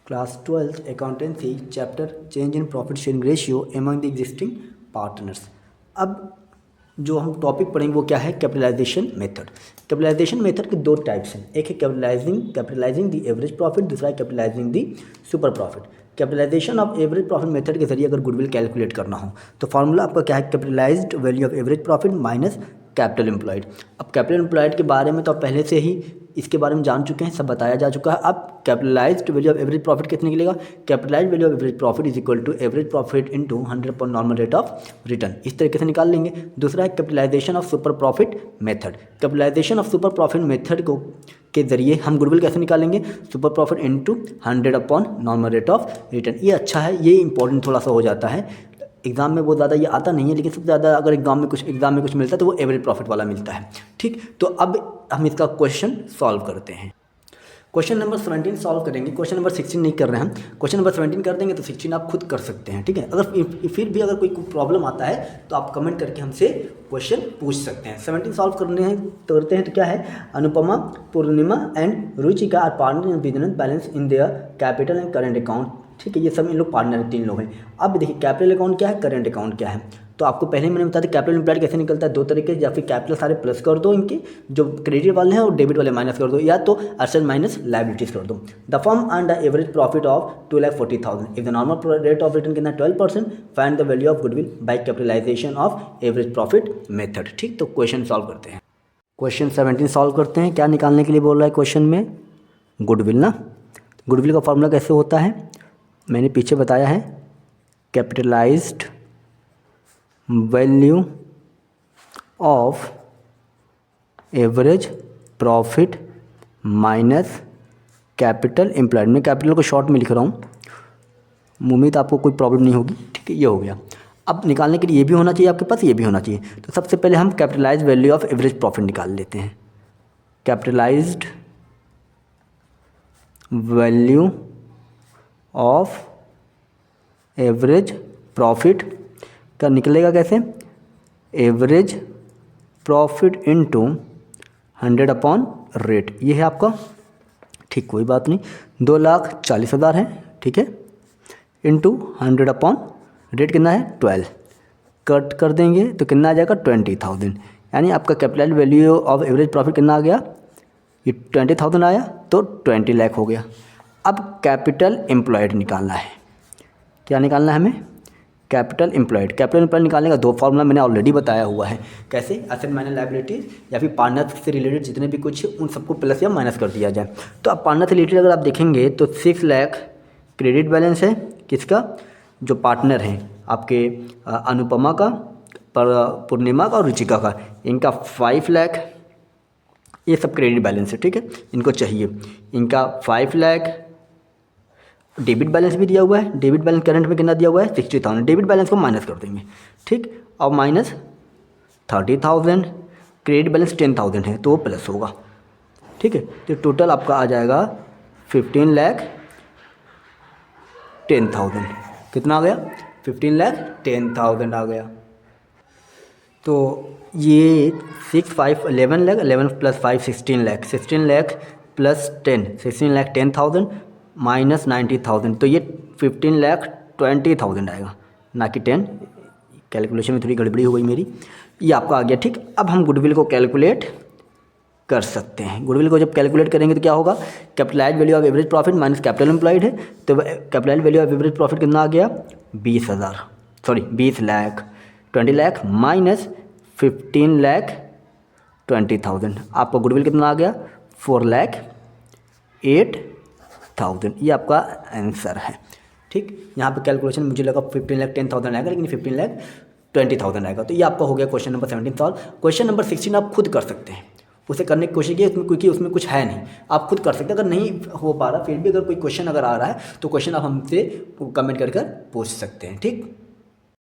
Class 12th accountancy chapter change in profit sharing ratio among the existing partners. अब जो हम topic पढ़ेंगे वो क्या है, कैपिटलाइजेशन मेथड। कैपिटलाइजेशन मेथड के दो टाइप्स हैं, एक है कैपिटलाइजिंग द एवरेज प्रॉफिट, दूसरा है capitalising the super profit. Capitalisation of average profit method के जरिए अगर गुडविल कैलकुलेट करना हो तो फार्मूला आपका क्या है, capitalised value of average profit minus capital employed. अब कैपिटल एम्प्लॉयड के बारे में तो आप पहले से ही इसके बारे में जान चुके हैं, सब बताया जा चुका है। अब capitalised value of average profit कितने निकलेगा, capitalised value of average profit is equal to average profit into 100 upon normal rate of return, इस तरीके से निकाल लेंगे। दूसरा है capitalisation of super profit method. Capitalisation of super profit method को के जरिए हम गुडविल कैसे निकालेंगे, super profit into 100 upon normal rate of return. ये अच्छा है, ये इंपॉर्टेंट थोड़ा सा हो जाता है, एग्जाम में बहुत ज़्यादा ये आता नहीं है, लेकिन सबसे ज़्यादा अगर एग्जाम में कुछ मिलता है तो वो एवरेज प्रॉफिट वाला मिलता है। ठीक, तो अब हम इसका क्वेश्चन सॉल्व करते हैं। क्वेश्चन नंबर 17 सॉल्व करेंगे, क्वेश्चन नंबर 16 नहीं कर रहे हैं हम, क्वेश्चन नंबर 17 कर देंगे तो 16 आप खुद कर सकते हैं। ठीक है, अगर फिर भी अगर कोई प्रॉब्लम आता है तो आप कमेंट करके हमसे क्वेश्चन पूछ सकते हैं। 17 सॉल्व करते हैं तो क्या है, Anupama, Purnima and Ruchika are partner in business balance in their capital and current account. ठीक है, ये सब इन लोग पार्टनर है, 3 लोग हैं। अब देखिए कैपिटल अकाउंट क्या है, करेंट अकाउंट क्या है, तो आपको पहले मैंने बताया था कैपिटल एम्प्लॉयड कैसे निकलता है, दो तरीके, या फिर कैपिटल सारे प्लस कर दो इनके जो क्रेडिट वाले हैं और डेबिट वाले माइनस कर दो, या तो एसेट माइनस लायबिलिटीज कर दो। The firm earn the average profit of 2,40,000 if the normal rate of return कितना 12%, find the value of goodwill by capitalisation of average profit method. ठीक, तो क्वेश्चन सॉल्व करते हैं। क्वेश्चन 17 सॉल्व करते हैं। क्या निकालने के लिए बोल रहा है क्वेश्चन में, गुडविल ना। गुडविल का फॉर्मूला कैसे होता है मैंने पीछे बताया है, capitalised value of average profit minus capital employed. मैं कैपिटल को शॉर्ट में लिख रहा हूँ, उम्मीद आपको कोई प्रॉब्लम नहीं होगी। ठीक है, ये हो गया। अब निकालने के लिए ये भी होना चाहिए आपके पास, ये भी होना चाहिए। तो सबसे पहले हम capitalised value of average profit निकाल लेते हैं। Capitalised value of average profit का निकलेगा कैसे, average profit into 100 upon rate, ये है आपका। ठीक, कोई बात नहीं, 2,40,000 है। ठीक है, इनटू 100 अपॉन रेट कितना है 12, कट कर देंगे तो कितना आ जाएगा 20,000, यानी आपका capital value of average profit कितना आ गया, ये 20,000 आया तो 20 लाख हो गया। अब कैपिटल एम्प्लॉयड निकालना है। क्या निकालना है हमें, कैपिटल एम्प्लॉयड। कैपिटल एम्प्लॉयड निकालने का दो फार्मूला मैंने ऑलरेडी बताया हुआ है, कैसे, एसेट माइनस लायबिलिटीज या फिर पार्टनर से रिलेटेड जितने भी कुछ उन सबको प्लस या माइनस कर दिया जाए। तो अब पार्टनर से रिलेटेड अगर आप देखेंगे तो 6 लाख क्रेडिट बैलेंस है, किसका, जो पार्टनर हैं आपके अनुपमा का, पूर्णिमा का और रुचिका का, इनका 5 लाख, ये सब क्रेडिट बैलेंस है। ठीक है, इनको चाहिए, इनका 5 लाख। डेबिट बैलेंस भी दिया हुआ है, डेबिट बैलेंस करंट में कितना दिया हुआ है 60,000, डेबिट बैलेंस को माइनस कर देंगे। ठीक, और माइनस 30,000, क्रेडिट बैलेंस 10,000 है तो वो प्लस होगा। ठीक है, तो टोटल आपका आ जाएगा 15,10,000। कितना आ गया, 15,10,000 आ गया। तो ये 6, 5, 11 lakh, 11 plus 5 16 lakh, 16 lakh plus 10, 16,10,000 minus 90,000, तो ये 15,20,000 आएगा, ना कि 10। कैलकुलेशन में थोड़ी गड़बड़ी हो गई मेरी, ये आपका आ गया। ठीक, अब हम गुडविल को कैलकुलेट कर सकते हैं। गुडविल को जब कैलकुलेट करेंगे तो क्या होगा, capitalised value of average profit minus capital employed है, तो capitalised value of average profit कितना आ गया 20 लाख, 20 लाख माइनस 15,20,000, आपका गुडविल कितना आ गया 4,08,000, ये आपका आंसर है। ठीक, यहाँ पे कैलकुलेशन मुझे लगा 15,10,000 आएगा, लेकिन 15,20,000 आएगा। तो ये आपका हो गया question number 17 solve. Question number 16 आप खुद कर सकते हैं, उसे करने की कोशिश कीजिए उसमें, क्योंकि उसमें कुछ है नहीं, आप खुद कर सकते हैं। अगर नहीं हो पा रहा फिर भी अगर कोई क्वेश्चन अगर आ रहा है तो क्वेश्चन आप हमसे कमेंट कर पूछ सकते हैं। ठीक।